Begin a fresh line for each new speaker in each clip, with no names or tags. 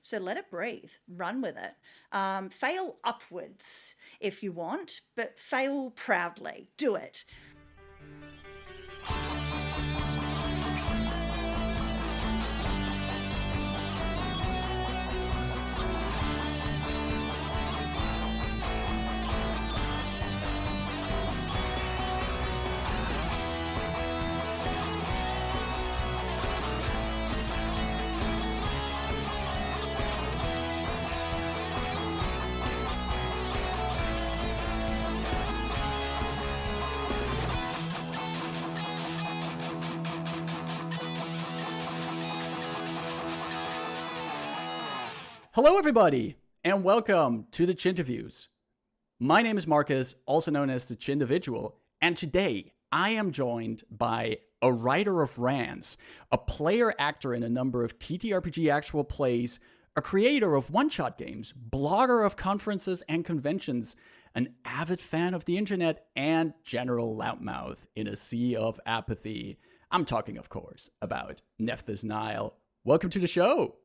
So let it breathe, run with it. Fail upwards if you want, but fail proudly. Do it.
Hello, everybody, and welcome to the Chinterviews. My name is Markus, also known as the Chintervidual, and today I am joined by a writer of rants, a player-actor in a number of TTRPG actual plays, a creator of one-shot games, blogger of conferences and conventions, an avid fan of the internet, and general loudmouth in a sea of apathy. I'm talking, of course, about Nephthys Nile. Welcome to the show.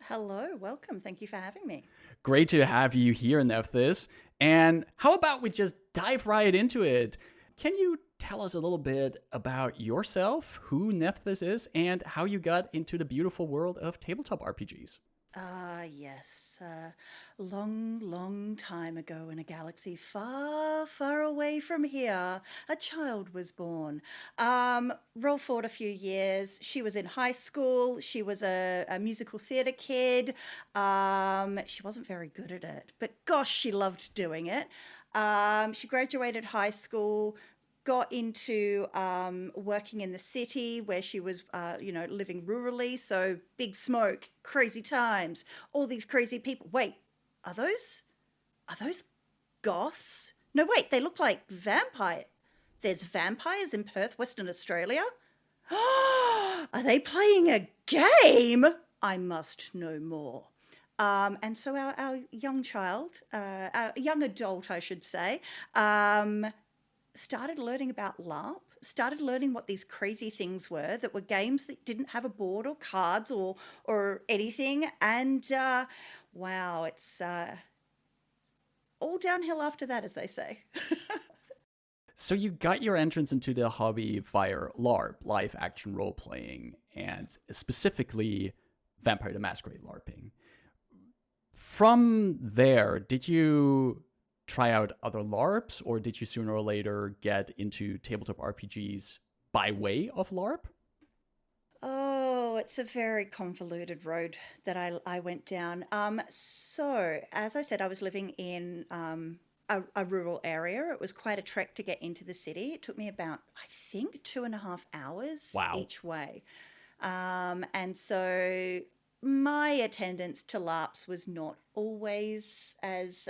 Hello, welcome. Thank you for having me.
Great to have you here, Nephthys. And how about we just dive right into it? Can you tell us a little bit about yourself, who Nephthys is, and how you got into the beautiful world of tabletop RPGs?
Yes. Long time ago in a galaxy far, far away from here, a child was born. Roll forward a few years. She was in high school. She was a musical theatre kid. She wasn't very good at it, but gosh, she loved doing it. She graduated high school, got into working in the city where she was, living rurally. So big smoke, crazy times, all these crazy people. Wait, are those goths? No, wait, they look like vampire. There's vampires in Perth, Western Australia? Are they playing a game? I must know more. And so our young child, our young adult, I should say, started learning about LARP, started learning what these crazy things were that were games that didn't have a board or cards or anything. And wow, it's all downhill after that, as they say.
So you got your entrance into the hobby via LARP, live action role playing, and specifically Vampire the Masquerade LARPing. From there, did you try out other LARPs, or did you sooner or later get into tabletop RPGs by way of LARP?
Oh, it's a very convoluted road that I went down. So, as I said, I was living in a rural area. It was quite a trek to get into the city. It took me about, I think, 2.5 hours
Wow.
each way. And so my attendance to LARPs was not always as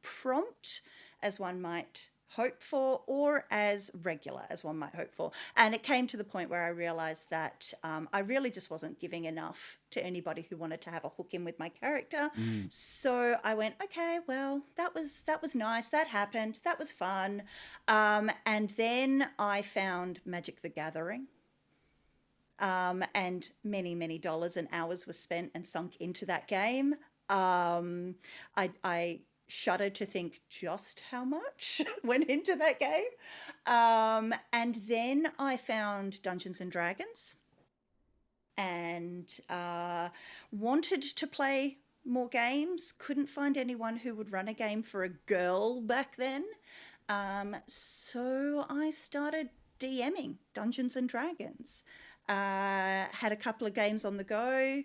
prompt as one might hope for, or as regular as one might hope for. And it came to the point where I realized that I really just wasn't giving enough to anybody who wanted to have a hook in with my character. So I went, okay, well, that was nice. That happened. That was fun. And then I found Magic the Gathering. And many dollars and hours were spent and sunk into that game. I shudder to think just how much went into that game. And then I found Dungeons and Dragons and wanted to play more games. Couldn't find anyone who would run a game for a girl back then. So I started DMing Dungeons and Dragons. Had a couple of games on the go.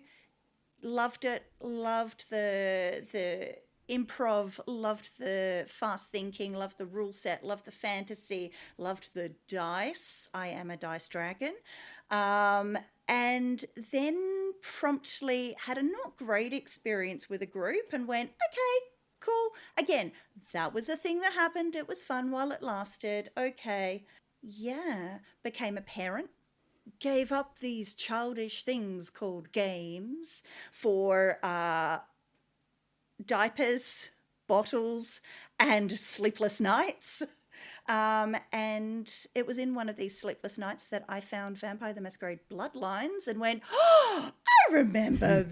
Loved it. Loved the improv, loved the fast thinking, loved the rule set, loved the fantasy, loved the dice. I am a dice dragon. And then promptly had a not great experience with a group and went, okay, cool. Again, that was a thing that happened. It was fun while it lasted. Okay. Yeah. Became a parent. Gave up these childish things called games for diapers, bottles, and sleepless nights. And it was in one of these sleepless nights that I found Vampire the Masquerade Bloodlines and went, oh, I remember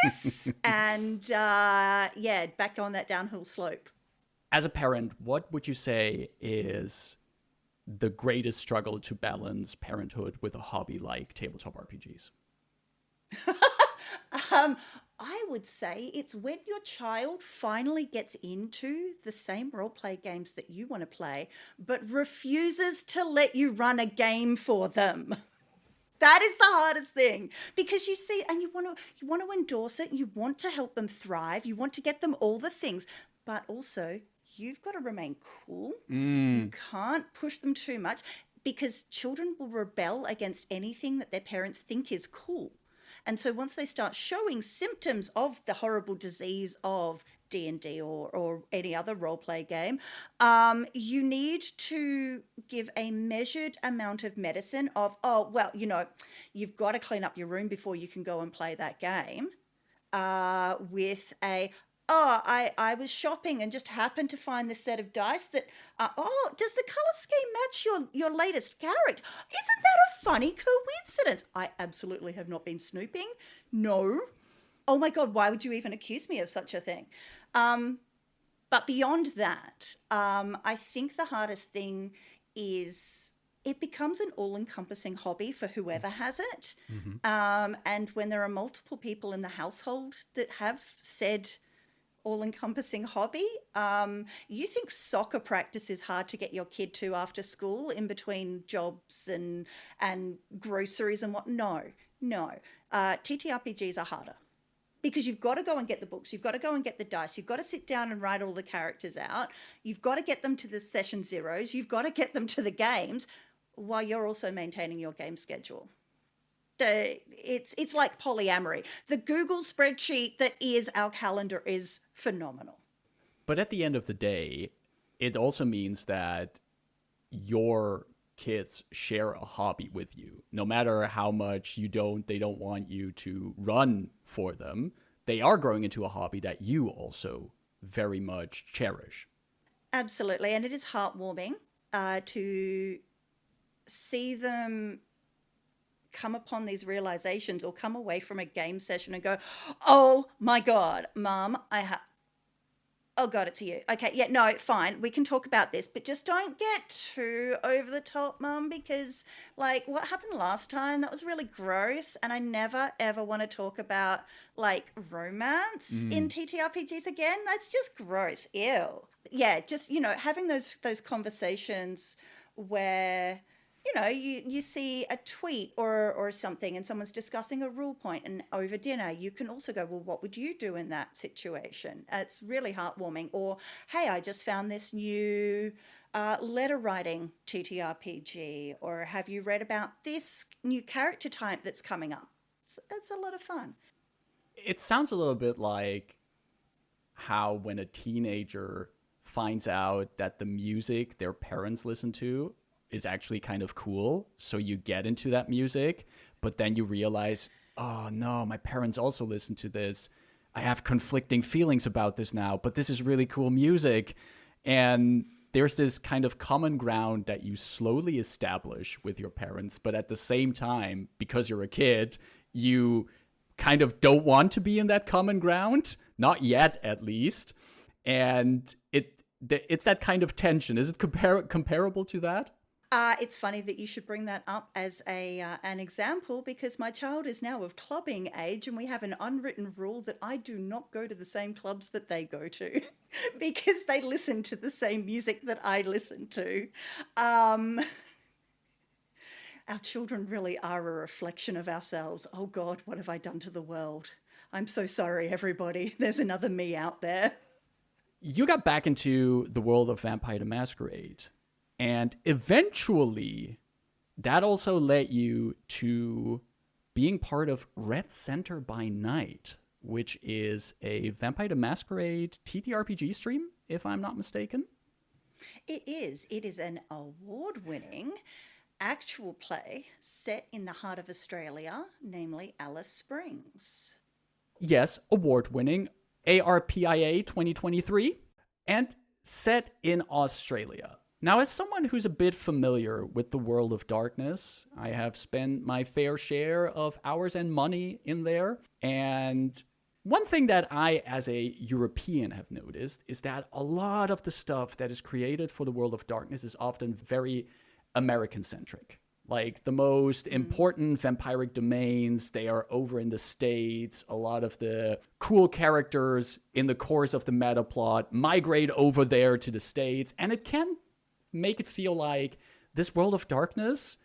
this. And yeah, back on that downhill slope.
As a parent, what would you say is the greatest struggle to balance parenthood with a hobby like tabletop RPGs?
I would say it's when your child finally gets into the same role play games that you want to play, but refuses to let you run a game for them. That is the hardest thing, because you see, and you want to endorse it, you want to help them thrive, you want to get them all the things, but also you've got to remain cool. You can't push them too much, because children will rebel against anything that their parents think is cool. And so once they start showing symptoms of the horrible disease of D&D or any other role play game, you need to give a measured amount of medicine of, oh, well, you've got to clean up your room before you can go and play that game, with a, oh, I was shopping and just happened to find this set of dice that, oh, does the color scheme match your latest character? Isn't that a funny coincidence? I absolutely have not been snooping. No. Oh my God, why would you even accuse me of such a thing? But beyond that, I think the hardest thing is it becomes an all-encompassing hobby for whoever has it. And when there are multiple people in the household that have said all-encompassing hobby, you think soccer practice is hard to get your kid to after school in between jobs and groceries and what? No. TTRPGs are harder, because you've got to go and get the books, you've got to go and get the dice, you've got to sit down and write all the characters out, you've got to get them to the session zeros, you've got to get them to the games while you're also maintaining your game schedule. It's like polyamory. The Google spreadsheet that is our calendar is phenomenal.
But at the end of the day, it also means that your kids share a hobby with you. No matter how much they don't want you to run for them, they are growing into a hobby that you also very much cherish.
Absolutely. And it is heartwarming to see them come upon these realizations or come away from a game session and go, oh my God, Mum, oh God, it's you. Okay, yeah, no, fine. We can talk about this, but just don't get too over the top, Mum, because like what happened last time, that was really gross. And I never, ever want to talk about like romance in TTRPGs again. That's just gross. Ew. Yeah, just, having those conversations where, you see a tweet or something and someone's discussing a rule point, and over dinner you can also go, well, what would you do in that situation? It's really heartwarming. Or, hey, I just found this new letter writing TTRPG, or have you read about this new character type that's coming up? It's a lot of fun.
It sounds a little bit like how when a teenager finds out that the music their parents listen to is actually kind of cool, so you get into that music, but then you realize, oh no, my parents also listen to this. I have conflicting feelings about this now, but this is really cool music. And there's this kind of common ground that you slowly establish with your parents, but at the same time, because you're a kid, you kind of don't want to be in that common ground, not yet at least. And it's that kind of tension. Is it comparable to that?
It's funny that you should bring that up as an example, because my child is now of clubbing age, and we have an unwritten rule that I do not go to the same clubs that they go to because they listen to the same music that I listen to. Our children really are a reflection of ourselves. Oh God, what have I done to the world? I'm so sorry, everybody. There's another me out there.
You got back into the world of Vampire the Masquerade. And eventually, that also led you to being part of Red Center by Night, which is a Vampire the Masquerade TTRPG stream, if I'm not mistaken.
It is. It is an award-winning actual play set in the heart of Australia, namely Alice Springs.
Yes, award-winning, ARPIA 2023, and set in Australia. Now, as someone who's a bit familiar with the world of darkness, I have spent my fair share of hours and money in there. And one thing that I, as a European, have noticed is that a lot of the stuff that is created for the world of darkness is often very American centric. Like the most important vampiric domains, they are over in the States. A lot of the cool characters in the course of the meta plot migrate over there to the States. And it can make it feel like this world of darkness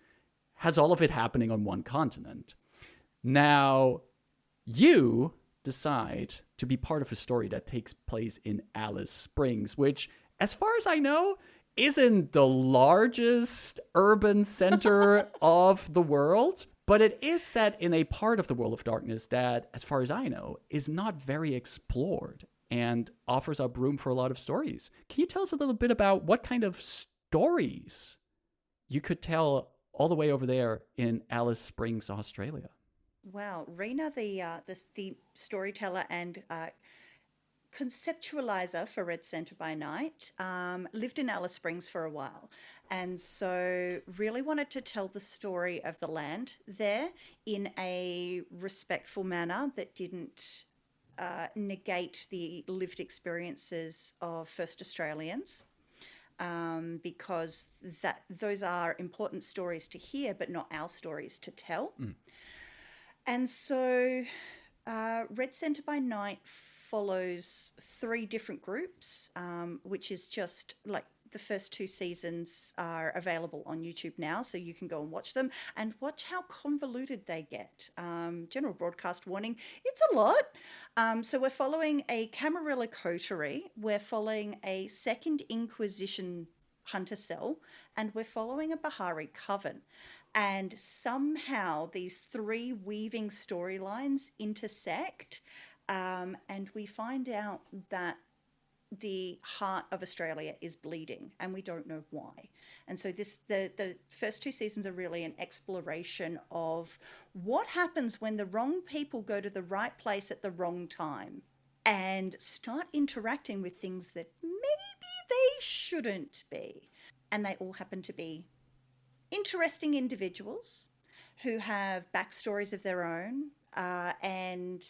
has all of it happening on one continent. Now, you decide to be part of a story that takes place in Alice Springs, which, as far as I know, isn't the largest urban center of the world, but it is set in a part of the world of darkness that, as far as I know, is not very explored and offers up room for a lot of stories. Can you tell us a little bit about what kind of stories you could tell all the way over there in Alice Springs, Australia?
Wow, Rena, the storyteller and conceptualizer for Red Centre by Night, lived in Alice Springs for a while, and so really wanted to tell the story of the land there in a respectful manner that didn't negate the lived experiences of First Australians. Because those are important stories to hear, but not our stories to tell. And so Red Centre by Night follows 3 different groups, which is just like the first 2 seasons are available on YouTube now, so you can go and watch them and watch how convoluted they get. General broadcast warning, it's a lot. So we're following a Camarilla coterie, we're following a Second Inquisition hunter cell, and we're following a Bahari coven. And somehow these 3 weaving storylines intersect, and we find out that the heart of Australia is bleeding, and we don't know why. And so the first 2 seasons are really an exploration of what happens when the wrong people go to the right place at the wrong time and start interacting with things that maybe they shouldn't be. And they all happen to be interesting individuals who have backstories of their own, and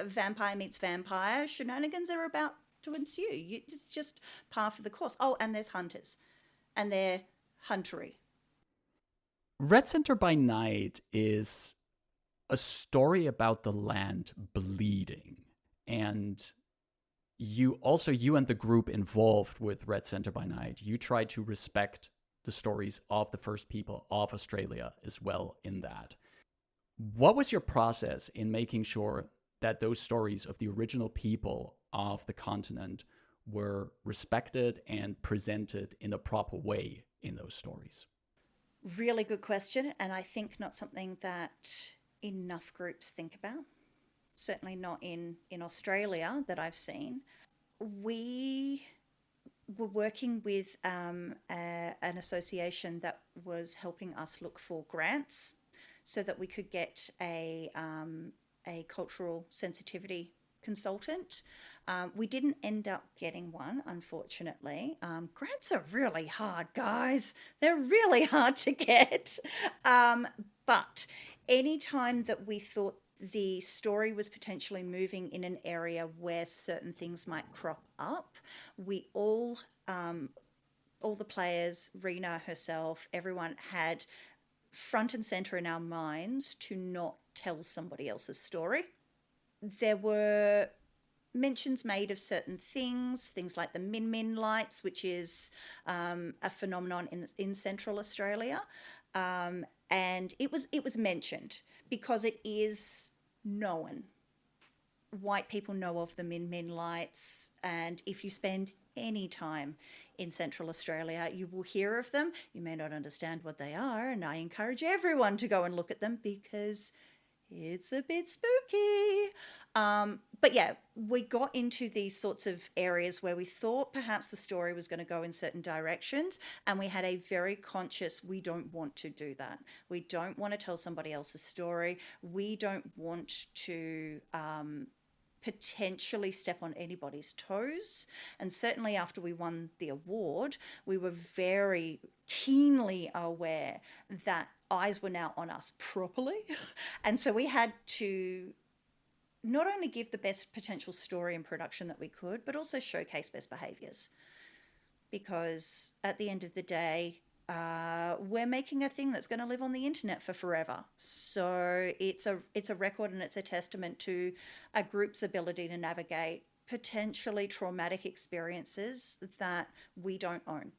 vampire meets vampire shenanigans are about to ensue. It's just par for the course. Oh, and there's hunters, and they're huntery.
Red Centre by Night is a story about the land bleeding, and you and the group involved with Red Centre by Night, you try to respect the stories of the first people of Australia as well in that. What was your process in making sure that those stories of the original people of the continent were respected and presented in a proper way in those stories?
Really good question, and I think not something that enough groups think about. Certainly not in Australia that I've seen. We were working with an association that was helping us look for grants so that we could get a cultural sensitivity consultant. We didn't end up getting one, unfortunately. Grants are really hard, guys. They're really hard to get. But anytime that we thought the story was potentially moving in an area where certain things might crop up, we all the players, Rena herself, everyone had front and center in our minds to not tell somebody else's story. There were mentions made of certain things like the Min Min lights, which is a phenomenon in Central Australia, and it was mentioned because it is known. White people know of the Min Min lights, and if you spend any time in Central Australia, you will hear of them. You may not understand what they are, and I encourage everyone to go and look at them because it's a bit spooky. But yeah, we got into these sorts of areas where we thought perhaps the story was going to go in certain directions, and we had a very conscious, we don't want to do that. We don't want to tell somebody else's story. We don't want to potentially step on anybody's toes. And certainly after we won the award, we were very keenly aware that eyes were now on us properly. And so we had to not only give the best potential story and production that we could, but also showcase best behaviors. Because at the end of the day, we're making a thing that's going to live on the internet for forever. So it's a record, and it's a testament to a group's ability to navigate potentially traumatic experiences that we don't own.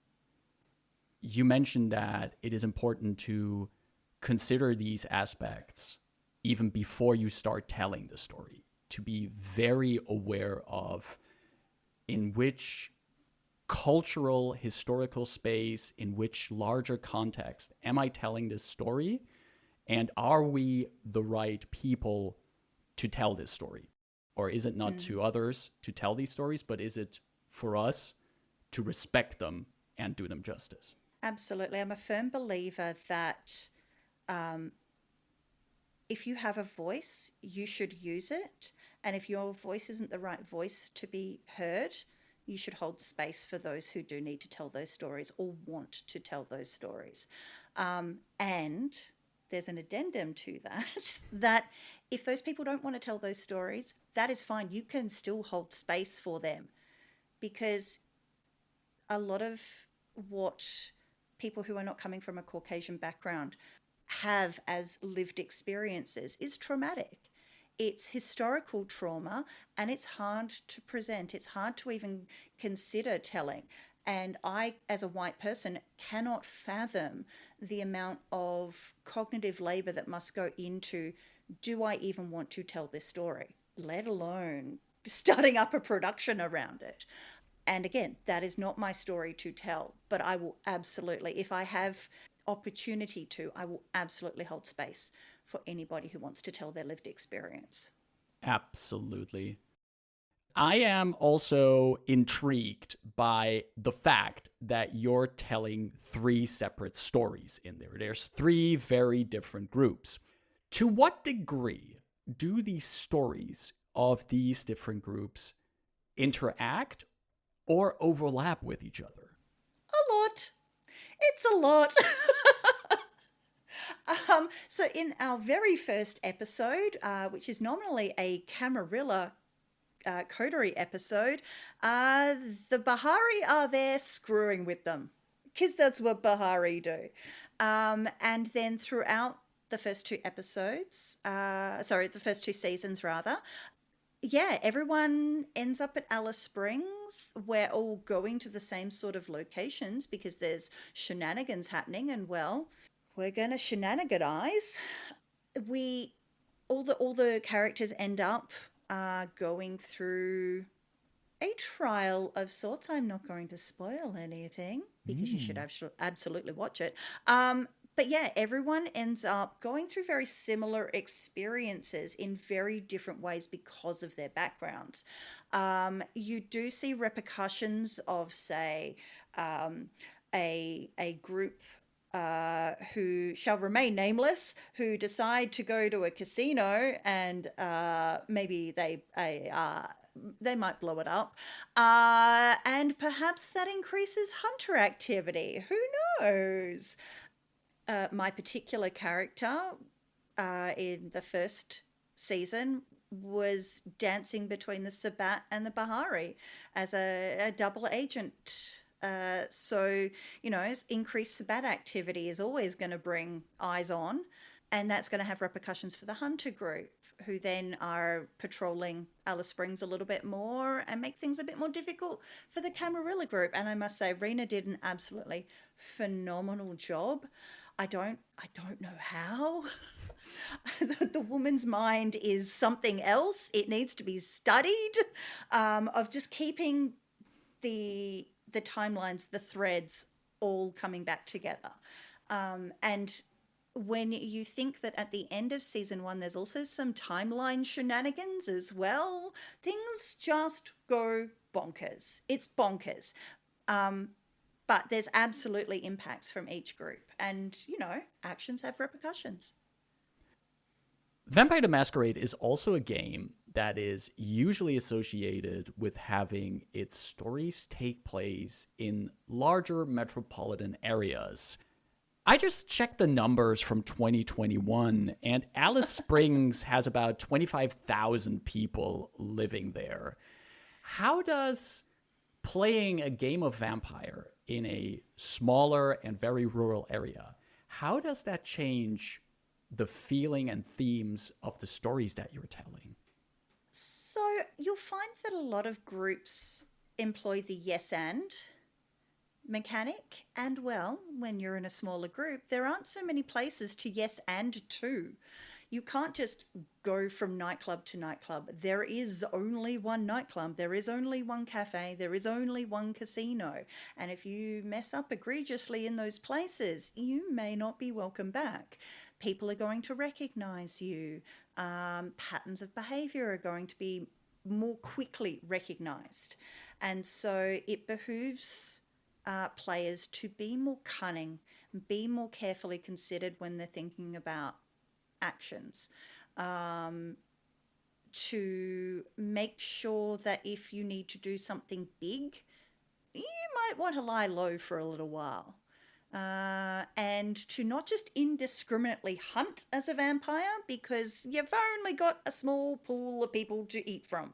You mentioned that it is important to consider these aspects even before you start telling the story, to be very aware of in which cultural, historical space, in which larger context am I telling this story? And are we the right people to tell this story? Or is it not to others to tell these stories, but is it for us to respect them and do them justice?
Absolutely. I'm a firm believer that if you have a voice, you should use it. And if your voice isn't the right voice to be heard, you should hold space for those who do need to tell those stories or want to tell those stories. And there's an addendum to that, that if those people don't want to tell those stories, that is fine. You can still hold space for them, because a lot of what people who are not coming from a Caucasian background have as lived experiences is traumatic. It's historical trauma, and it's hard to present. It's hard to even consider telling. And I, as a white person, cannot fathom the amount of cognitive labor that must go into, do I even want to tell this story, let alone starting up a production around it. And again, that is not my story to tell, but I will absolutely, if I have opportunity to, I will absolutely hold space for anybody who wants to tell their lived experience.
Absolutely. I am also intrigued by the fact that you're telling 3 separate stories in there. There's 3 very different groups. To what degree do these stories of these different groups interact or overlap with each other?
A lot. It's a lot. So in our very first episode, which is nominally a Camarilla coterie episode, the Bahari are there screwing with them, because that's what Bahari do. And then throughout the first 2 episodes, the first 2 seasons rather, yeah, everyone ends up at Alice Springs. We're all going to the same sort of locations because there's shenanigans happening, and well, we're going to shenaniganize. All the characters end up going through a trial of sorts. I'm not going to spoil anything because you should absolutely watch it. But yeah, everyone ends up going through very similar experiences in very different ways because of their backgrounds. You do see repercussions of, say, a group who shall remain nameless, who decide to go to a casino, and maybe they might blow it up. And perhaps that increases hunter activity. Who knows? My particular character in the first season was dancing between the Sabat and the Bahari as a double agent. So, increased Sabat activity is always going to bring eyes on, and that's going to have repercussions for the hunter group, who then are patrolling Alice Springs a little bit more and make things a bit more difficult for the Camarilla group. And I must say, Rena did an absolutely phenomenal job. I don't know how. The woman's mind is something else. It needs to be studied, of just keeping the timelines, the threads all coming back together. And when you think that at the end of season 1, there's also some timeline shenanigans as well, things just go bonkers. It's bonkers. But there's absolutely impacts from each group, and, actions have repercussions.
Vampire the Masquerade is also a game that is usually associated with having its stories take place in larger metropolitan areas. I just checked the numbers from 2021, and Alice Springs has about 25,000 people living there. How does playing a game of vampire in a smaller and very rural area, how does that change the feeling and themes of the stories that you're telling?
So you'll find that a lot of groups employ the yes and mechanic. And well, when you're in a smaller group, there aren't so many places to yes and to. You can't just go from nightclub to nightclub. There is only one nightclub. There is only one cafe. There is only one casino. And if you mess up egregiously in those places, you may not be welcome back. People are going to recognize you. Patterns of behavior are going to be more quickly recognized. And so it behooves players to be more cunning, be more carefully considered when they're thinking about actions, to make sure that if you need to do something big, you might want to lie low for a little while. And to not just indiscriminately hunt as a vampire because you've only got a small pool of people to eat from.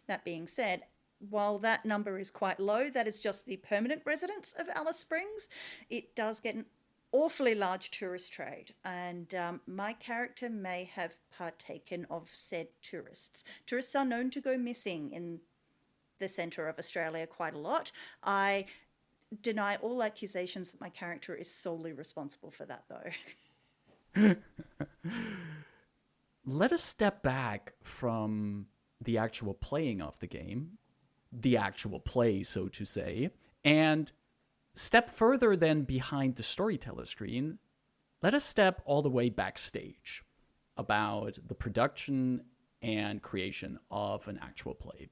That being said, while that number is quite low, that is just the permanent residents of Alice Springs, it does get an awfully large tourist trade, and my character may have partaken of said tourists. Tourists are known to go missing in the centre of Australia quite a lot. I deny all accusations that my character is solely responsible for that, though.
Let us step back from the actual playing of the game, the actual play, so to say, and step further than behind the storyteller screen. Let us step all the way backstage about the production and creation of an actual play.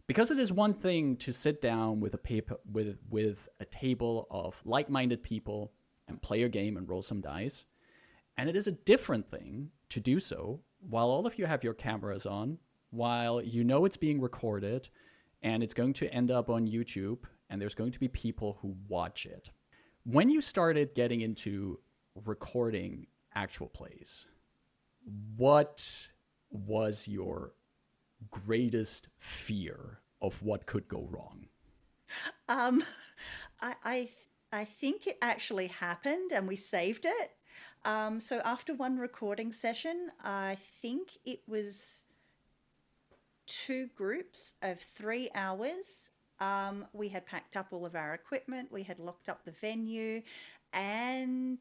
Because it is one thing to sit down with a table of like-minded people and play a game and roll some dice, and it is a different thing to do so while all of you have your cameras on, while you know it's being recorded and it's going to end up on YouTube, and there's going to be people who watch it. When you started getting into recording actual plays, what was your greatest fear of what could go wrong?
I think it actually happened and we saved it. So after one recording session, I think it was 2 groups of 3 hours. We had packed up all of our equipment, we had locked up the venue, and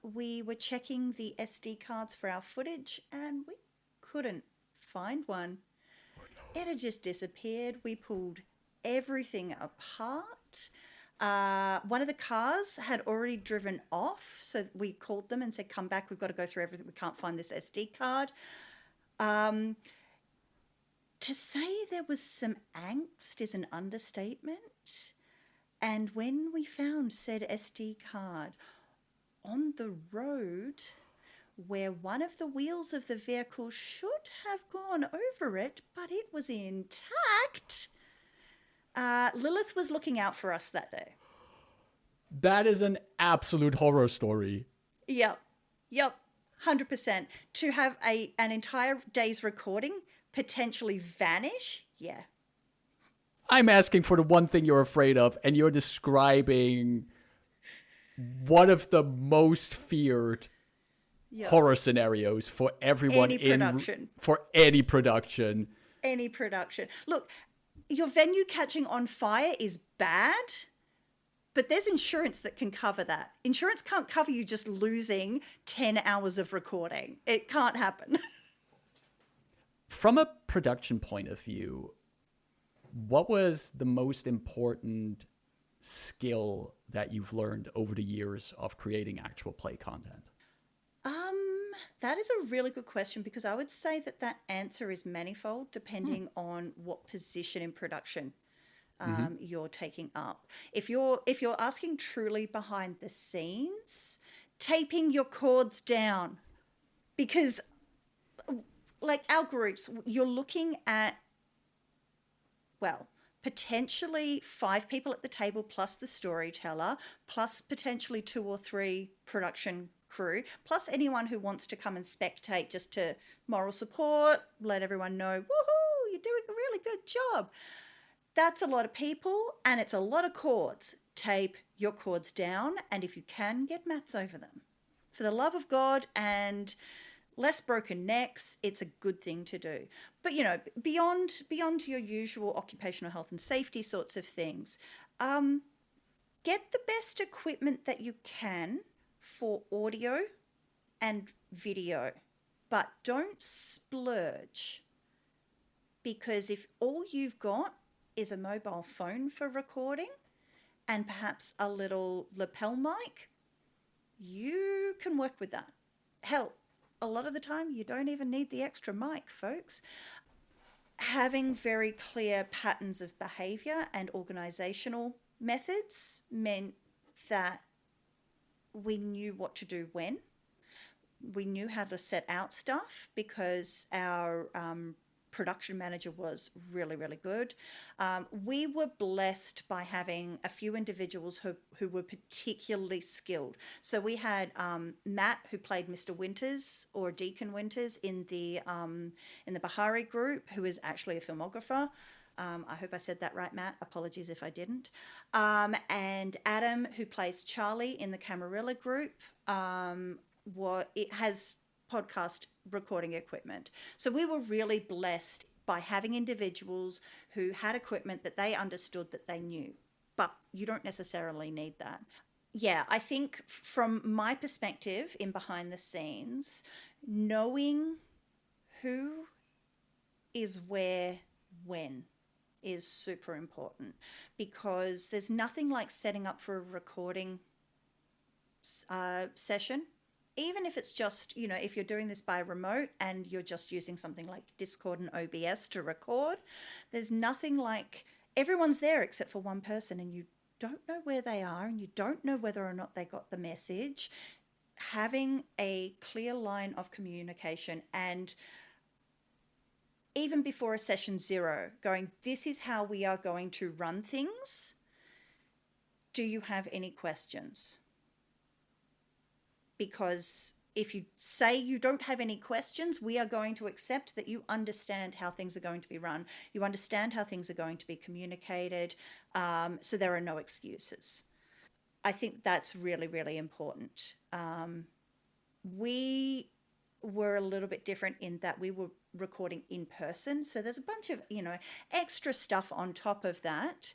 we were checking the SD cards for our footage, and we couldn't find one. It had just disappeared. We pulled everything apart. One of the cars had already driven off, so we called them and said, come back, we've got to go through everything. We can't find this SD card. To say there was some angst is an understatement. And when we found said SD card on the road where one of the wheels of the vehicle should have gone over it, but it was intact, Lilith was looking out for us that day.
That is an absolute horror story.
Yep, 100%. To have an entire day's recording potentially vanish, yeah.
I'm asking for the one thing you're afraid of, and you're describing one of the most feared horror scenarios for everyone for any production.
Any production. Look, your venue catching on fire is bad, but there's insurance that can cover that. Insurance can't cover you just losing 10 hours of recording. It can't happen.
From a production point of view, what was the most important skill that you've learned over the years of creating actual play content?
That is a really good question, because I would say that answer is manifold depending on what position in production you're taking up. If you're asking truly behind the scenes, taping your cords down, because like our groups, you're looking at, well, potentially 5 people at the table plus the storyteller, plus potentially 2 or 3 production crew, plus anyone who wants to come and spectate just to moral support, let everyone know, woohoo, you're doing a really good job. That's a lot of people and it's a lot of chords. Tape your chords down, and if you can, get mats over them. For the love of God and less broken necks, it's a good thing to do. But beyond your usual occupational health and safety sorts of things, get the best equipment that you can for audio and video, but don't splurge, because if all you've got is a mobile phone for recording and perhaps a little lapel mic, you can work with that. Hell, a lot of the time you don't even need the extra mic, folks. Having very clear patterns of behavior and organizational methods meant that we knew what to do when. We knew how to set out stuff because our production manager was really, really good. We were blessed by having a few individuals who were particularly skilled. So we had Matt, who played Mr. Winters or Deacon Winters in the Bahari group, who is actually a filmographer. I hope I said that right, Matt. Apologies if I didn't. And Adam, who plays Charlie in the Camarilla group, it has podcast recording equipment. So we were really blessed by having individuals who had equipment that they understood, that they knew. But you don't necessarily need that. Yeah, I think from my perspective in behind the scenes, knowing who is where when is super important, because there's nothing like setting up for a recording session. Even if it's just, if you're doing this by remote and you're just using something like Discord and OBS to record, there's nothing like, everyone's there except for one person and you don't know where they are and you don't know whether or not they got the message. Having a clear line of communication, and even before a session 0, going, this is how we are going to run things. Do you have any questions? Because if you say you don't have any questions, we are going to accept that you understand how things are going to be run. You understand how things are going to be communicated. So there are no excuses. I think that's really, really important. We were a little bit different in that we were recording in person. So there's a bunch of, extra stuff on top of that.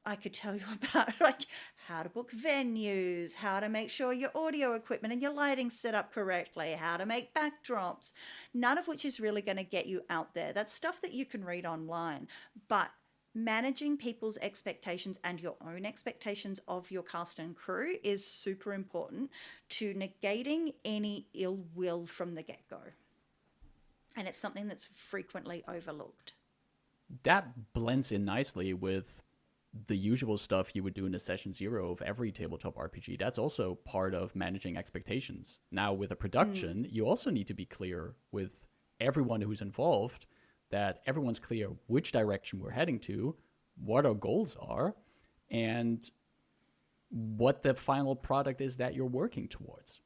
I could tell you about like how to book venues, how to make sure your audio equipment and your lighting's set up correctly, how to make backdrops, none of which is really going to get you out there. That's stuff that you can read online. But managing people's expectations and your own expectations of your cast and crew is super important to negating any ill will from the get-go. And it's something that's frequently overlooked.
That blends in nicely with the usual stuff you would do in a session 0 of every tabletop RPG. That's also part of managing expectations. Now, with a production, you also need to be clear with everyone who's involved that everyone's clear which direction we're heading to, what our goals are, and what the final product is that you're working towards.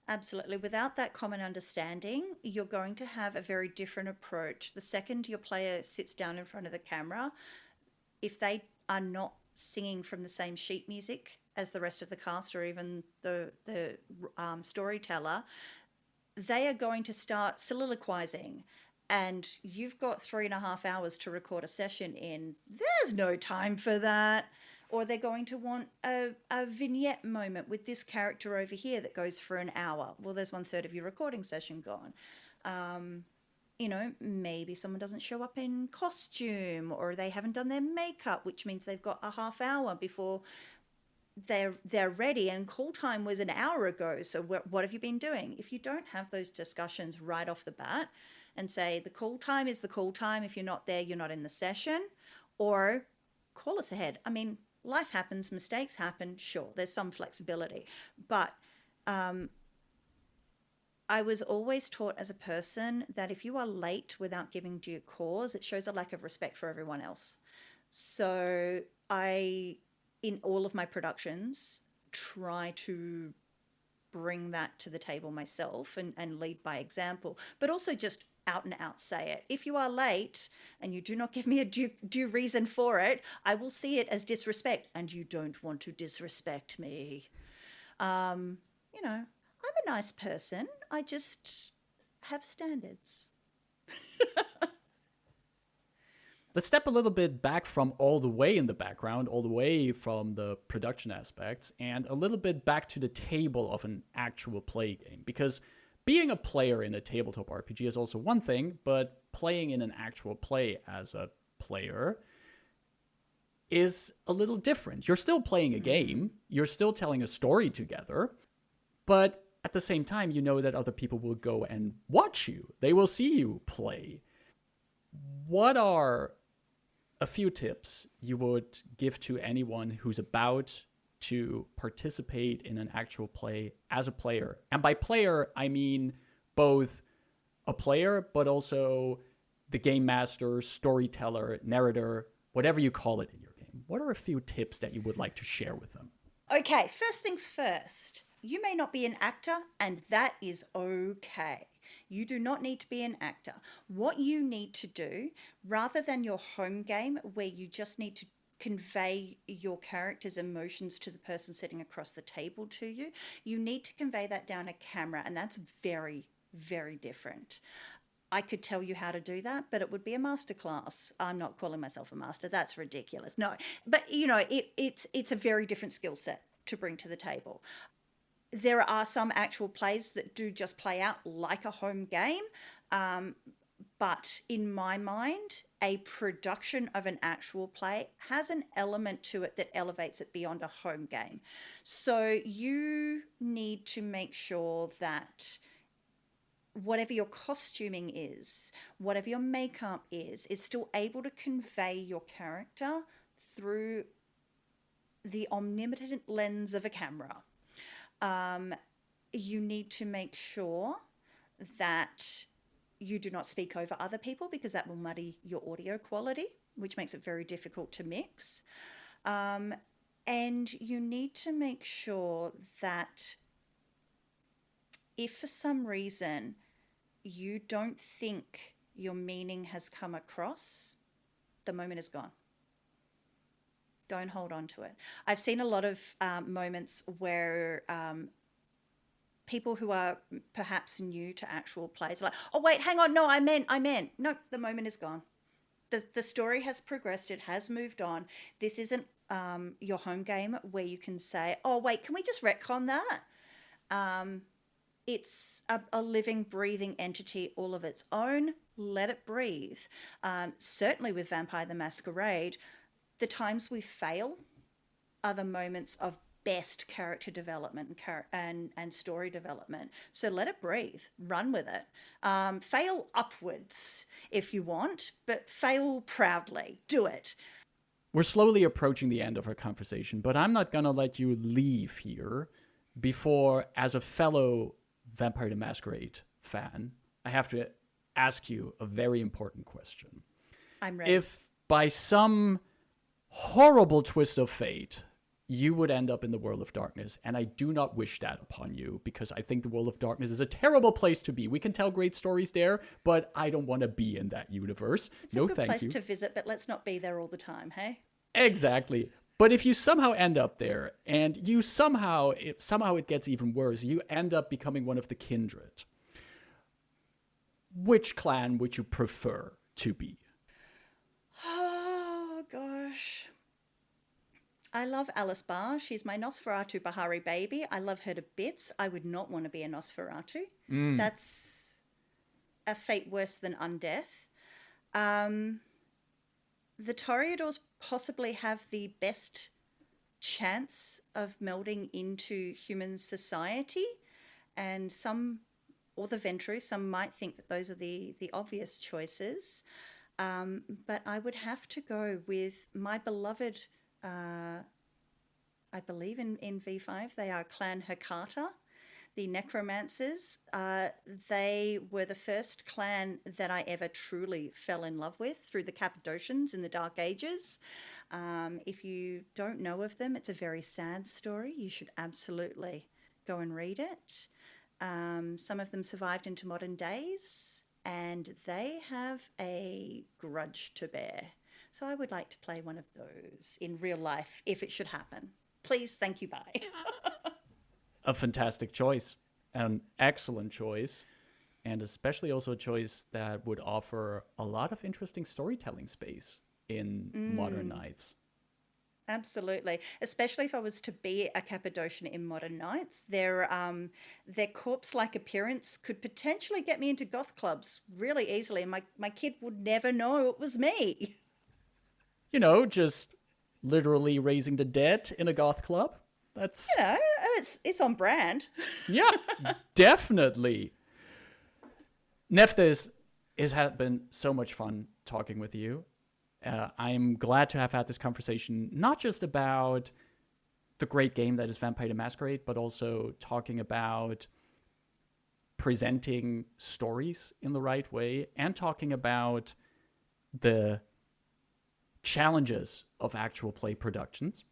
Absolutely. Without that common understanding, you're going to have a very different approach. The second your player sits down in front of the camera, if they are not singing from the same sheet music as the rest of the cast or even the storyteller, they are going to start soliloquizing. And you've got 3.5 hours to record a session in. There's no time for that. Or they're going to want a vignette moment with this character over here that goes for an hour. Well, there's 1/3 of your recording session gone. Maybe someone doesn't show up in costume, or they haven't done their makeup, which means they've got a half hour before they're ready, and call time was an hour ago. So what have you been doing? If you don't have those discussions right off the bat and say the call time is the call time, if you're not there, you're not in the session, or call us ahead. I mean, life happens, mistakes happen, sure, there's some flexibility, but I was always taught as a person that if you are late without giving due cause, it shows a lack of respect for everyone else. So I, in all of my productions, try to bring that to the table myself and lead by example, but also just out and out say it. If you are late and you do not give me a due reason for it, I will see it as disrespect, and you don't want to disrespect me. Um, you know, I'm a nice person. I just have standards.
Let's step a little bit back from all the way in the background, all the way from the production aspects, and a little bit back to the table of an actual play game. Because being a player in a tabletop RPG is also one thing, but playing in an actual play as a player is a little different. You're still playing a game, you're still telling a story together, but at the same time, you know that other people will go and watch you, they will see you play. What are a few tips you would give to anyone who's about to participate in an actual play as a player? And by player, I mean both a player, but also the game master, storyteller, narrator, whatever you call it in your game. What are a few tips that you would like to share with them?
Okay, first things first. You may not be an actor, and that is okay. You do not need to be an actor. What you need to do, rather than your home game where you just need to convey your character's emotions to the person sitting across the table to you, you need to convey that down a camera, and that's very, very different. I could tell you how to do that, but it would be a masterclass. I'm not calling myself a master. That's ridiculous. No, but it's a very different skill set to bring to the table. There are some actual plays that do just play out like a home game. But in my mind, a production of an actual play has an element to it that elevates it beyond a home game. So you need to make sure that whatever your costuming is, whatever your makeup is still able to convey your character through the omnipotent lens of a camera. You need to make sure that you do not speak over other people, because that will muddy your audio quality, which makes it very difficult to mix. And you need to make sure that if for some reason you don't think your meaning has come across, the moment is gone. Don't hold on to it. I've seen a lot of moments where people who are perhaps new to actual plays are like, oh, wait, hang on. No, I meant. No, the moment is gone. The story has progressed. It has moved on. This isn't your home game where you can say, oh, wait, can we just retcon that? It's a living, breathing entity all of its own. Let it breathe. Certainly with Vampire the Masquerade, the times we fail are the moments of best character development and story development. So let it breathe. Run with it. Fail upwards if you want, but fail proudly. Do it.
We're slowly approaching the end of our conversation, but I'm not going to let you leave here before, as a fellow Vampire the Masquerade fan, I have to ask you a very important question.
I'm ready.
If by some horrible twist of fate, you would end up in the World of Darkness, and I do not wish that upon you, because I think the World of Darkness is a terrible place to be. We can tell great stories there, but I don't want to be in that universe.
It's a good place to visit, but let's not be there all the time, hey?
Exactly. But if you somehow end up there, and you somehow it gets even worse, you end up becoming one of the kindred, which clan would you prefer to be?
Oh, gosh. I love Alice Barr. She's my Nosferatu Bahari baby. I love her to bits. I would not want to be a Nosferatu. That's a fate worse than undeath. The Toreadors possibly have the best chance of melding into human society, and the Ventrue, some might think that those are the obvious choices. But I would have to go with my beloved, I believe in V5, they are Clan Hecata. The necromancers, they were the first clan that I ever truly fell in love with through the Cappadocians in the Dark Ages. If you don't know of them, it's a very sad story. You should absolutely go and read it. Some of them survived into modern days, and they have a grudge to bear. So I would like to play one of those in real life if it should happen. Please, thank you, bye.
A fantastic choice, an excellent choice, and especially also a choice that would offer a lot of interesting storytelling space in modern nights.
Absolutely, especially if I was to be a Cappadocian in modern nights, their corpse-like appearance could potentially get me into goth clubs really easily, and my kid would never know it was me.
You know, just literally raising the dead in a goth club. That's
You know, it's on brand.
yeah, definitely. Nephthys, it has been so much fun talking with you. I'm glad to have had this conversation, not just about the great game that is Vampire the Masquerade, but also talking about presenting stories in the right way and talking about the challenges of actual play productions.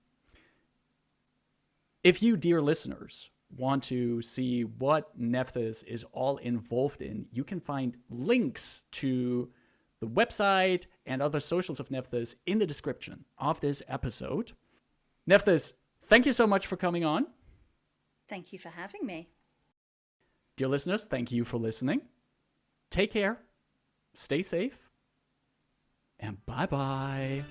If you, dear listeners, want to see what Nephthys is all involved in, you can find links to the website and other socials of Nephthys in the description of this episode. Nephthys, thank you so much for coming on.
Thank you for having me.
Dear listeners, thank you for listening. Take care, stay safe, and bye-bye.